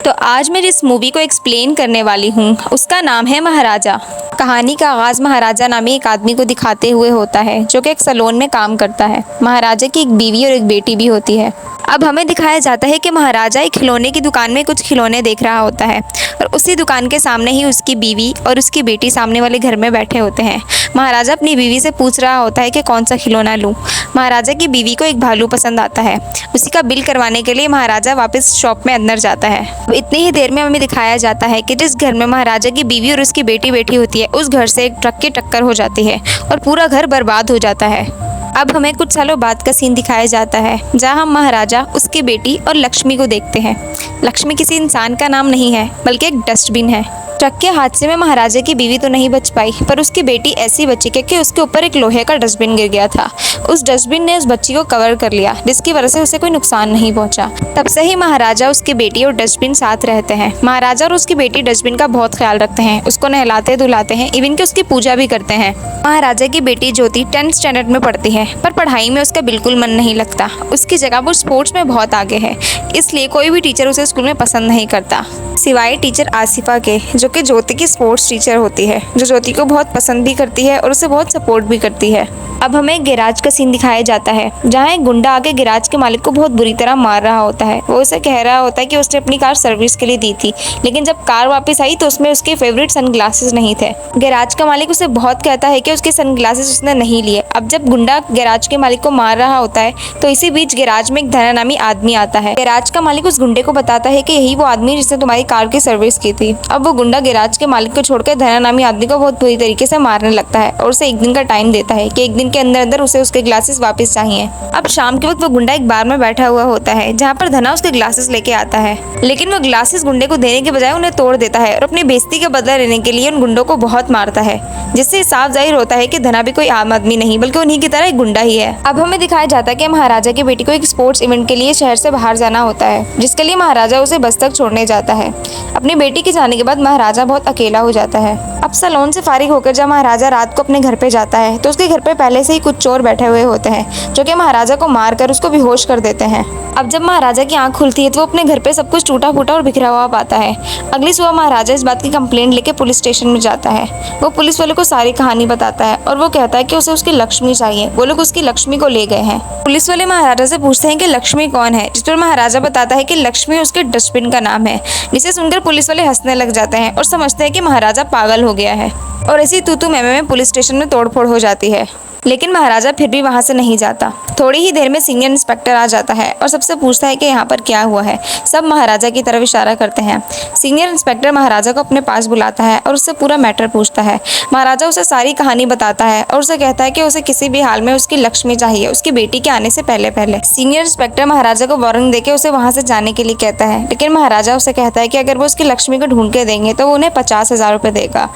तो आज मैं जिस मूवी को एक्सप्लेन करने वाली हूँ उसका नाम है महाराजा। कहानी का आगाज़ महाराजा नामी एक आदमी को दिखाते हुए होता है जो कि एक सैलून में काम करता है। महाराजा की एक बीवी और एक बेटी भी होती है। अब हमें दिखाया जाता है कि महाराजा एक खिलौने की दुकान में कुछ खिलौने देख रहा होता है और उसी दुकान के सामने ही उसकी बीवी और उसकी बेटी सामने वाले घर में बैठे होते हैं। महाराजा अपनी बीवी से पूछ रहा होता है कि कौन सा खिलौना लूँ। महाराजा की बीवी को एक भालू पसंद आता है। उसी का बिल करवाने के लिए महाराजा वापस शॉप में अंदर जाता है। अब इतनी ही देर में हमें दिखाया जाता है कि जिस घर में महाराजा की बीवी और उसकी बेटी बैठी होती है उस घर से एक ट्रक की टक्कर हो जाती है और पूरा घर बर्बाद हो जाता है। अब हमें कुछ सालों बाद का सीन दिखाया जाता है जहां हम महाराजा, उसकी बेटी और लक्ष्मी को देखते हैं। लक्ष्मी किसी इंसान का नाम नहीं है बल्कि एक डस्टबिन है। ट्रक के हादसे में महाराजा की बीवी तो नहीं बच पाई पर उसकी बेटी ऐसी बची क्योंकि उसके ऊपर एक लोहे का डस्टबिन गिर गया था। उस डस्टबिन ने उस बच्ची को कवर कर लिया जिसकी वजह से उसे कोई नुकसान नहीं पहुंचा। तब से ही महाराजा, उसकी बेटी और डस्टबिन साथ रहते हैं। महाराजा और उसकी बेटी डस्टबिन का बहुत ख्याल रखते हैं, उसको नहलाते धुलाते हैं, इवन कि उसकी पूजा भी करते हैं। महाराजा की बेटी ज्योति 10th स्टैंडर्ड में पढ़ती है पर पढ़ाई में उसका बिल्कुल मन नहीं लगता। उसकी जगह वो स्पोर्ट्स में बहुत आगे है, इसलिए कोई भी टीचर उसे स्कूल में पसंद नहीं करता सिवाय टीचर आसिफा के, जो कि ज्योति की स्पोर्ट्स टीचर होती है, जो ज्योति को बहुत पसंद भी करती है और उसे बहुत सपोर्ट भी करती है। अब हमें एक गैराज का सीन दिखाया जाता है जहां एक गुंडा आके गैराज के मालिक को बहुत बुरी तरह मार रहा होता है। वो उसे कह रहा होता है कि उसने अपनी कार सर्विस के लिए दी थी, लेकिन जब कार वापस आई तो उसमें उसके फेवरेट सनग्लासेस नहीं थे। गैराज का मालिक उसे बहुत कहता है कि उसके सनग्लासेस उसने नहीं लिए। अब जब गुंडा गैराज के मालिक को मार रहा होता है तो इसी बीच गैराज में एक धना नामी आदमी आता है। गैराज का मालिक उस गुंडे को बताता है कि यही वो आदमी जिसने तुम्हारी कार की सर्विस की थी। अब वो गुंडा गैराज के मालिक को छोड़कर धना नामी आदमी को बहुत बुरी तरीके से मारने लगता है और उसे एक दिन का टाइम देता है कि एक दिन के अंदर अंदर उसे उसके ग्लासेस वापस चाहिए। अब शाम के वक्त वो गुंडा एक बार में बैठा हुआ होता है जहाँ पर धना उसके ग्लासेस लेके आता है, लेकिन वो ग्लासेस गुंडे को देने के बजाय उन्हें तोड़ देता है और अपनी बेइज्जती का बदला लेने के लिए उन गुंडों को बहुत मारता है, जिससे साफ जाहिर होता है कि धना भी कोई आम आदमी नहीं बल्कि उन्हीं की तरह एक गुंडा ही है। अब हमें दिखाया जाता है कि महाराजा की बेटी को एक स्पोर्ट्स इवेंट के लिए शहर से बाहर जाना होता है, जिसके लिए महाराजा उसे बस तक छोड़ने जाता है। अपनी बेटी के जाने के बाद महाराजा बहुत अकेला हो जाता है। अब सैलून से फारिग होकर जब महाराजा रात को अपने घर पे जाता है तो उसके घर पे पहले से ही कुछ चोर बैठे हुए होते हैं जो कि महाराजा को मारकर उसको बेहोश कर देते हैं। अब जब महाराजा की आंख खुलती है तो वो अपने घर पे सब कुछ टूटा फूटा और बिखरा हुआ पाता है। अगली सुबह महाराजा इस बात की कंप्लेंट लेके पुलिस स्टेशन में जाता है। वो पुलिस वाले को सारी कहानी बताता है और वो कहता है कि उसे उसकी लक्ष्मी चाहिए। वो लोग उसकी लक्ष्मी को ले गए हैं। पुलिस वाले महाराजा से पूछते हैं कि लक्ष्मी कौन है, जिस पर महाराजा बताता है कि लक्ष्मी उसके डस्टबिन का नाम है, जिसे सुनकर पुलिस वाले हंसने लग जाते हैं और समझते हैं कि महाराजा पागल हो गया है। और ऐसी तू मैं में पुलिस स्टेशन में तोड़फोड़ हो जाती है, लेकिन महाराजा फिर भी वहां से नहीं जाता। थोड़ी ही देर में सीनियर इंस्पेक्टर आ जाता है और सबसे पूछता है कि यहाँ पर क्या हुआ है। सब महाराजा की तरफ इशारा करते हैं। सीनियर इंस्पेक्टर महाराजा को अपने पास बुलाता है और उससे पूरा मैटर पूछता है। महाराजा उसे सारी कहानी बताता है और उसे कहता है कि उसे किसी भी हाल में उसकी लक्ष्मी चाहिए, उसकी बेटी के आने से पहले पहले। सीनियर इंस्पेक्टर महाराजा को वारंट देके उसे वहां से जाने के लिए कहता है, लेकिन महाराजा उसे कहता है कि अगर वो उसकी लक्ष्मी को ढूंढ के देंगे तो वो उन्हें 50,000 रुपये देगा।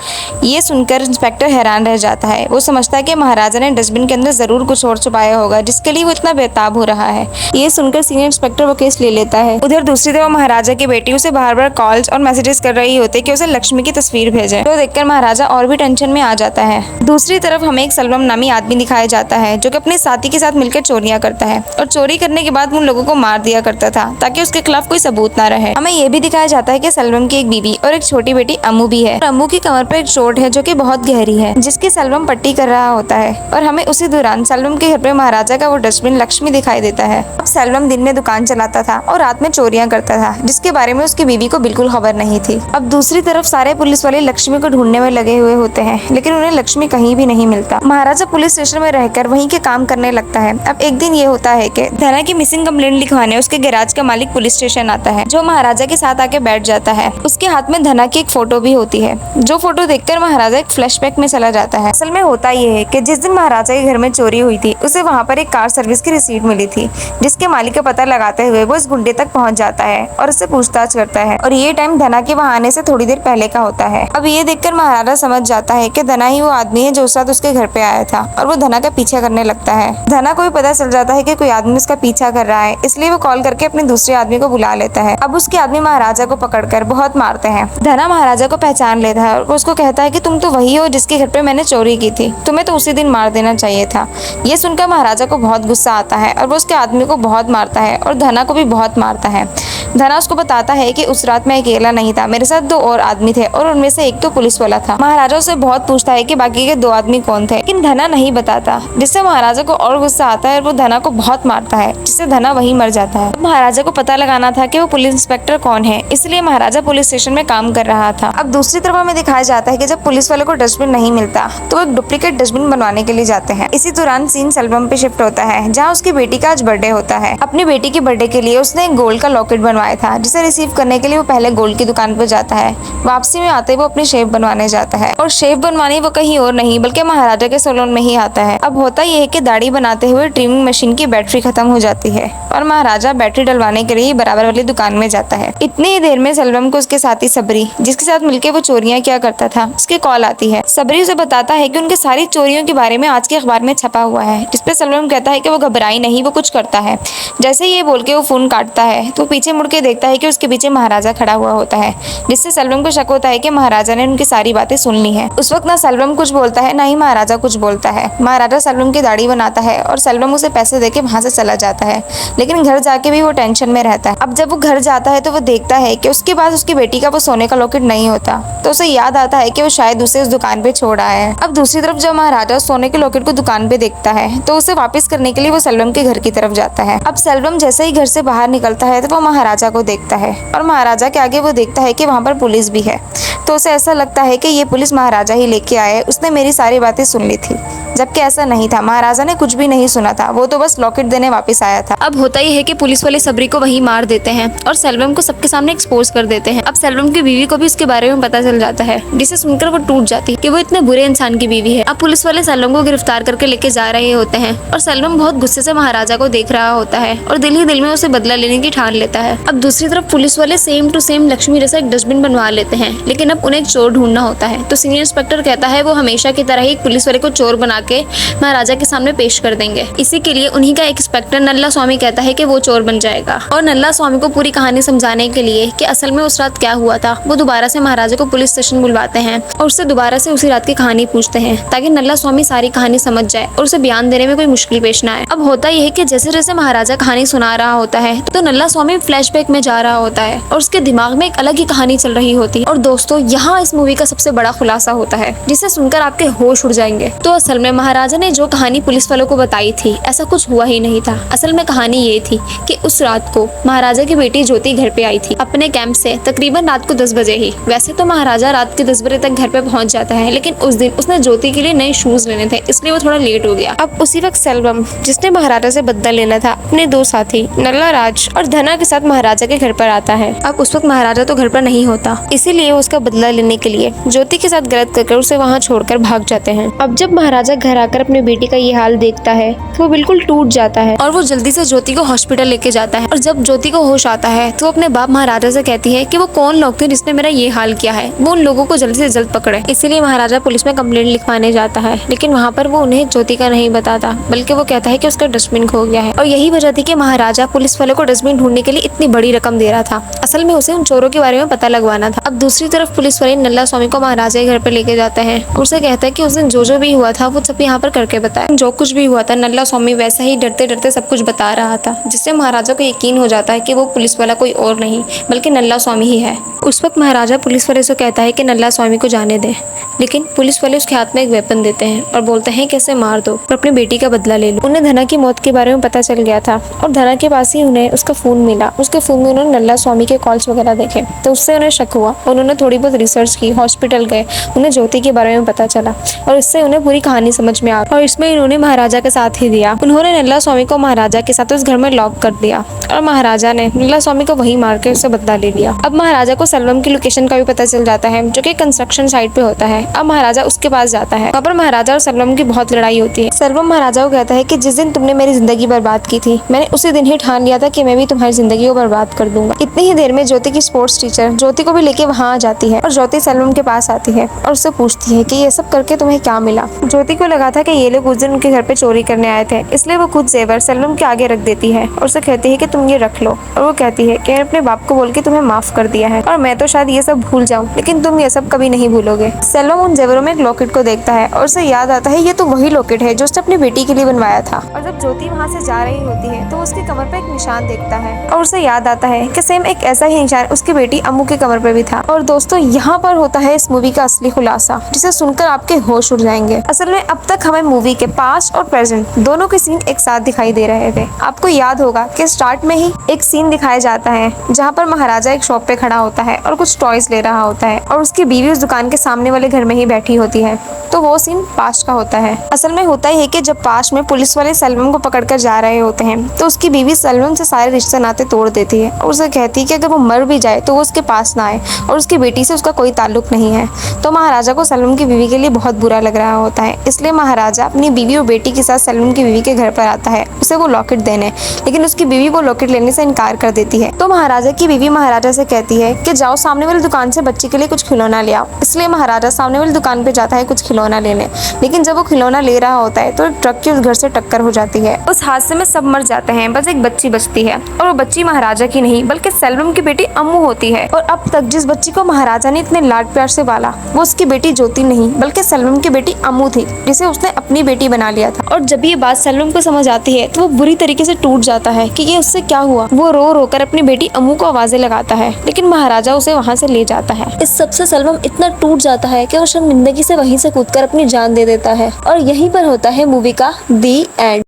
ये सुनकर इंस्पेक्टर हैरान रह जाता है। वो समझता है कि महाराजा ने डस्टबिन के अंदर जरूर कुछ और छुपाया होगा जिसके लिए वो इतना बेताब हो रहा है। ये सुनकर सीनियर इंस्पेक्टर वो केस ले लेता है। उधर दूसरी तरफ महाराजा की बेटी उसे बार बार कॉल्स और मैसेजेस कर रही होती है कि उसे लक्ष्मी की तस्वीर भेजे, तो देखकर महाराजा और भी टेंशन में आ जाता है। दूसरी तरफ हमें एक सलवम नामी आदमी दिखाया जाता है जो कि अपने साथी के साथ मिलकर चोरियां करता है और चोरी करने के बाद उन लोगों को मार दिया करता था ताकि उसके खिलाफ कोई सबूत ना रहे। हमें ये भी दिखाया जाता है कि सलवम की एक बीवी और एक छोटी बेटी अम्मू भी है। अम्मू की कमर पर एक चोट है जो कि बहुत गहरी है, जिसकी सलवम पट्टी कर रहा होता है और हमें उसी दौरान सलवम के घर पे महाराजा का वो डस्टबिन लक्ष्मी दिखाई देता है। अब सलवम दिन में दुकान चलाता था और रात में चोरियां करता था, जिसके बारे में उसकी बीवी को बिल्कुल खबर नहीं थी। अब दूसरी तरफ सारे पुलिस वाले लक्ष्मी को ढूंढने में लगे हुए होते हैं, लेकिन उन्हें लक्ष्मी कहीं भी नहीं मिलता। महाराजा पुलिस स्टेशन में रहकर वहीं के काम करने लगता है। अब एक दिन ये होता है कि धना की मिसिंग कंप्लेंट लिखवाने उसके गैराज का मालिक पुलिस स्टेशन आता है, जो महाराजा के साथ आके बैठ जाता है। उसके हाथ में धना की एक फोटो भी होती है, जो फोटो देखकर महाराजा एक फ्लैशबैक में चला जाता है। असल में होता ये है कि जिस दिन महाराजा के घर में चोरी हुई थी उसे वहाँ पर एक कार सर्विस की रिसीट मिली थी, जिसके मालिक का पता लगाते हुए वो इस गुंडे तक पहुँच जाता है और उससे पूछताछ करता है। और ये टाइम धना के वहाँ आने से थोड़ी देर पहले का होता है। अब ये देखकर महाराजा समझ जाता है कि धना ही वो आदमी है जो उस रात उसके घर पे आया था और वो धना का पीछा करने लगता है। धना को भी पता चल जाता है कि कोई आदमी उसका पीछा कर रहा है, इसलिए वो कॉल करके अपने दूसरे आदमी को बुला लेता है। अब उसके आदमी महाराजा को पकड़कर बहुत मारते हैं। धना महाराजा को पहचान लेता है और उसको कहता है कि तुम तो वही हो जिसके घर पे मैंने चोरी की थी, तुम्हें तो उसी दिन मार देना लेना चाहिए था। ये सुनकर महाराजा को बहुत गुस्सा आता है और वो उसके आदमी को बहुत मारता है और धना को भी बहुत मारता है। धना उसको बताता है कि उस रात मैं अकेला नहीं था, मेरे साथ 2 और आदमी थे और उनमें से एक तो पुलिस वाला था। महाराजा उसे बहुत पूछता है कि बाकी के 2 आदमी कौन थे, लेकिन धना नहीं बताता, जिससे महाराजा को और गुस्सा आता है और वो धना को बहुत मारता है, जिससे धना वहीं मर जाता है। महाराजा को पता लगाना था कि वो पुलिस इंस्पेक्टर कौन है, इसलिए महाराजा पुलिस स्टेशन में काम कर रहा था। अब दूसरी तरफ हमें दिखाया जाता है कि जब पुलिस वाले को डस्टबिन नहीं मिलता तो वो एक डुप्लीकेट डस्टबिन बनवाने के लिए जाते हैं। इसी दौरान सीन सेल्वम पे शिफ्ट होता है, जहाँ उसकी बेटी का आज बर्थडे होता है। अपनी बेटी के बर्थडे के लिए उसने एक गोल्ड का लॉकेट बनवाया था, जिसे रिसीव करने के लिए वो पहले गोल्ड की दुकान पर जाता है। वापसी में आते वो अपनी शेव बनवाने जाता है और शेव बनवाने वो कहीं और नहीं बल्कि महाराजा के सैलून में ही आता है। अब होता यह है कि दाढ़ी बनाते हुए ट्रिमिंग मशीन की बैटरी खत्म हो जाती है और महाराजा बैटरी डलवाने के लिए बराबर वाली दुकान में जाता है। इतनी ही देर में सेल्वम को उसके साथी सबरी, जिसके साथ मिलकर वो चोरियां किया करता था, उसकी कॉल आती है। सबरी उसे बताता है कि उनके सारी चोरियों के बारे में आज के अखबार में छपा हुआ है, जिसपे सेल्वम कहता है कि वो घबराई नहीं, वो कुछ करता है। जैसे ये बोल के वो फोन काटता है तो पीछे मुड़ के देखता है कि उसके पीछे महाराजा खड़ा हुआ होता है, जिससे सेल्वम को शक होता है कि महाराजा ने उनकी सारी बातें सुन ली है। उस वक्त ना सेल्वम कुछ बोलता है ना ही महाराजा कुछ बोलता है। महाराजा सेल्वम की दाढ़ी बनाता है और सेल्वम उसे पैसे देके वहां से चला जाता है, लेकिन घर जाके भी वो टेंशन में रहता है। अब जब वो घर जाता है तो वो देखता है कि उसके पास उसकी बेटी का वो सोने का लॉकेट नहीं होता, तो उसे याद आता है कि वो शायद उसे उस दुकान पे छोड़ आया है। अब दूसरी तरफ जब महाराजा सोने के लॉकेट को दुकान पे देखता है तो उसे वापस करने के लिए वो सेल्वम के घर की तरफ जाता है। अब सेल्वम जैसे ही घर से बाहर निकलता है तो वो महाराजा को देखता है और महाराजा के आगे वो देखता है कि वहाँ पर पुलिस भी है, तो उसे ऐसा लगता है कि ये पुलिस महाराजा ही लेके आए, उसने मेरी सारी बातें सुन ली थी, जबकि ऐसा नहीं था। महाराजा ने कुछ भी नहीं सुना था, वो तो बस लॉकेट देने वापस आया था। अब होता ही है कि पुलिस वाले सबरी को वहीं मार देते हैं और सेल्वम को सबके सामने एक्सपोज कर देते हैं। अब सेल्वम की बीवी को भी उसके बारे में पता चल जाता है, जिसे सुनकर वो टूट जाती है कि वो इतने बुरे इंसान की बीवी है। अब पुलिस वाले सेल्वम को गिरफ्तार करके लेके जा रहे होते हैं और सेल्वम बहुत गुस्से से महाराजा को देख रहा होता है और दिल ही दिल में उसे बदला लेने की ठान लेता है। अब दूसरी तरफ पुलिस वाले सेम टू सेम लक्ष्मी जैसा एक डस्टबिन बनवा लेते हैं, लेकिन अब उन्हें एक चोर ढूंढना होता है। तो सीनियर इंस्पेक्टर कहता है वो हमेशा की तरह ही एक पुलिस वाले को चोर बना के महाराजा के सामने पेश कर देंगे। इसी के लिए उन्हीं का एक इंस्पेक्टर नल्ला स्वामी कहता है कि वो चोर बन जाएगा और नल्ला स्वामी को पूरी कहानी समझाने के लिए कि असल में उस रात क्या हुआ था, वो दोबारा से महाराजा को पुलिस स्टेशन बुलवाते हैं और उससे दोबारा से उसी रात की कहानी पूछते हैं, ताकि नल्ला स्वामी सारी कहानी समझ जाए और उसे बयान देने में कोई मुश्किल पेश ना आए। अब होता यह है कि जैसे जैसे महाराजा कहानी सुना रहा होता है तो नल्ला स्वामी फ्लैशबैक में जा रहा होता है और उसके दिमाग में एक अलग ही कहानी चल रही होती है। और दोस्तों, यहाँ इस मूवी का सबसे बड़ा खुलासा होता है, जिसे सुनकर आपके होश उड़ जाएंगे। तो असल में महाराजा ने जो कहानी पुलिस वालों को बताई थी, ऐसा कुछ हुआ ही नहीं था। असल में कहानी ये थी कि उस रात को महाराजा की बेटी ज्योति घर पे आई थी अपने कैंप से तकरीबन रात को 10 बजे ही। वैसे तो महाराजा रात के 10 बजे तक घर पे पहुंच जाता है, लेकिन उस दिन उसने ज्योति के लिए नए शूज लेने थे, इसलिए वो थोड़ा लेट हो गया। अब उसी वक्त सेल्वम, जिसने महाराजा से बदला लेना था, अपने 2 साथी नल्ला राज और धना के साथ महाराजा के घर पर आता है। अब उस वक्त महाराजा तो घर पर नहीं होता, इसीलिए वो उसका बदला लेने के लिए ज्योति के साथ गलत करके उसे वहाँ छोड़कर भाग जाते हैं। अब जब महाराजा घर आकर अपनी बेटी का ये हाल देखता है तो वो बिल्कुल टूट जाता है और वो जल्दी से ज्योति को हॉस्पिटल लेके जाता है। और जब ज्योति को होश आता है तो अपने बाप महाराजा से कहती है कि वो कौन लोग थे जिसने मेरा ये हाल किया है, वो उन लोगों को जल्दी से जल्द पकड़े। इसीलिए महाराजा पुलिस में कंप्लेंट लिखवाने जाता है, लेकिन वहाँ पर वो उन्हें ज्योति का नहीं बताता, बल्कि वो कहता है कि उसका डस्टबिन खो गया है। और यही वजह थी कि महाराजा पुलिस वाले को डस्टबिन ढूंढने के लिए इतनी बड़ी रकम दे रहा था। असल में उसे उन चोरों के बारे में पता लगवाना था। अब दूसरी तरफ पुलिस वाले नल्ला स्वामी को महाराजा के घर पर लेके जाते हैं और उसे कहता है कि उस दिन जो भी हुआ था वो सब यहाँ पर करके बताए। जो कुछ भी हुआ था नल्ला स्वामी वैसा ही डरते डरते सब कुछ बता रहा था, जिससे महाराजा को यकीन हो जाता है कि वो पुलिस वाला कोई और नहीं बल्कि नल्ला स्वामी ही है। उस वक्त महाराजा पुलिस वाले से कहता है कि नल्ला स्वामी को जाने दे, लेकिन पुलिस वाले उसके हाथ में एक वेपन देते हैं और बोलते हैं कि इसे मार दो और अपनी बेटी का बदला ले लो। उन्हें धना की मौत के बारे में पता चल गया था और धना के पास ही उन्हें उसका फोन मिला। उसके फोन में उन्होंने नल्ला स्वामी के कॉल्स वगैरह देखे, तो उससे उन्हें शक हुआ। उन्होंने थोड़ी बहुत रिसर्च की, हॉस्पिटल गए, उन्हें ज्योति के बारे में पता चला और इससे उन्हें पूरी कहानी समझ में आ गई और इसमें इन्होंने महाराजा के साथ ही दिया। उन्होंने नल्ला स्वामी को महाराजा के साथ उस घर में लॉक कर दिया और महाराजा ने नल्ला स्वामी को वहीं मार के उससे बदला ले लिया। अब महाराजा को सेल्वम की लोकेशन का भी पता चल जाता है, जो कि कंस्ट्रक्शन साइट पे होता है। अब महाराजा उसके पास जाता है। वहाँ पर महाराजा और सेल्वम की बहुत लड़ाई होती है। सेल्वम महाराजा को कहता है कि जिस दिन तुमने मेरी जिंदगी बर्बाद की थी, मैंने उसी दिन ही ठान लिया था कि मैं भी तुम्हारी जिंदगी को बर्बाद कर दूंगा। इतनी ही देर में ज्योति की स्पोर्ट्स टीचर ज्योति को भी लेके वहाँ आ जाती है और ज्योति सेल्वम के पास आती है और उससे पूछती है कि ये सब करके तुम्हें क्या मिला। ज्योति को लगा था कि ये लोग उस दिन उनके घर पे चोरी करने आए थे, इसलिए वो खुद जेवर सेल्वम के आगे रख देती है और उसे कहती है कि तुम ये रख लो। और वो कहती है कि मैंने अपने बाप को बोल के तुम्हें माफ कर दिया है और मैं तो शायद ये सब भूल जाऊं, लेकिन तुम ये सब कभी नहीं भूलोगे। सेल्वम उन जेवरों में एक लॉकेट को देखता है और उसे याद आता है ये तो वही लॉकेट है जो उसने अपनी बेटी के लिए बनवाया था। और जब ज्योति वहाँ से जा रही होती है तो उसकी कमर पर एक निशान देखता है और उसे याद आता है कि सेम एक ऐसा ही निशान उसकी बेटी अम्मू के कमर पर भी था। और दोस्तों यहाँ पर होता है इस मूवी का असली खुलासा, जिसे सुनकर आपके होश उड़ जाएंगे। असल में अब तक हमें मूवी के पास्ट और प्रेजेंट दोनों के सीन एक साथ दिखाई दे रहे थे। आपको याद होगा कि स्टार्ट में ही एक सीन दिखाया जाता है जहाँ पर महाराजा एक शॉप पे खड़ा होता है और कुछ टॉयज ले रहा होता है और उसकी बीवी उस दुकान के सामने वाले घर में ही बैठी होती है। तो वो सीन पास्ट का होता है। असल में होता ही है कि जब पास्ट में पुलिस वाले सेल्वम को पकड़कर जा रहे होते हैं तो उसकी बीवी सेल्वम से सारे रिश्ते नाते तोड़ देती है और उसे कहती है कि अगर वो मर भी जाए तो वो उसके पास ना आए और उसकी बेटी से उसका कोई ताल्लुक नहीं है। तो महाराजा को सेल्वम की बीवी के लिए बहुत बुरा लग रहा होता है, इसलिए महाराजा अपनी बीवी और बेटी के साथ सेल्वम की बीवी के घर पर आता है उसे वो लॉकेट देने, लेकिन उसकी बीवी वो लॉकेट लेने से इनकार कर देती है। तो महाराजा की बीवी महाराजा से कहती है कि जाओ सामने वाली दुकान से बच्ची के लिए कुछ खिलौना ले आओ। इसलिए महाराजा सामने वाली दुकान पे जाता है कुछ खिलौना लेने, लेकिन जब वो खिलौना ले रहा होता है तो ट्रक की उस घर से टक्कर हो जाती है। उस हादसे में सब मर जाते हैं, बस एक बच्ची बचती है और वो बच्ची महाराजा की नहीं बल्कि सेल्वम की बेटी अम्मू होती है। और अब तक जिस बच्ची को महाराजा ने इतने लाड प्यार से पाला वो उसकी बेटी ज्योति नहीं बल्कि सेल्वम की बेटी अम्मू थी, जिसे उसने अपनी बेटी बना लिया था। और जब ये बात सेल्वम को समझ आती है तो वो बुरी तरीके से टूट जाता है कि ये उससे क्या हुआ। वो रो रो कर अपनी बेटी अम्मू को आवाजें लगाता है, लेकिन महाराजा उसे वहाँ से ले जाता है। इस सबसे सेल्वम इतना टूट जाता है कि वो शर्मिंदगी से वहीं से कूदकर अपनी जान दे देता है। और यहीं पर होता है मूवी का दी एंड।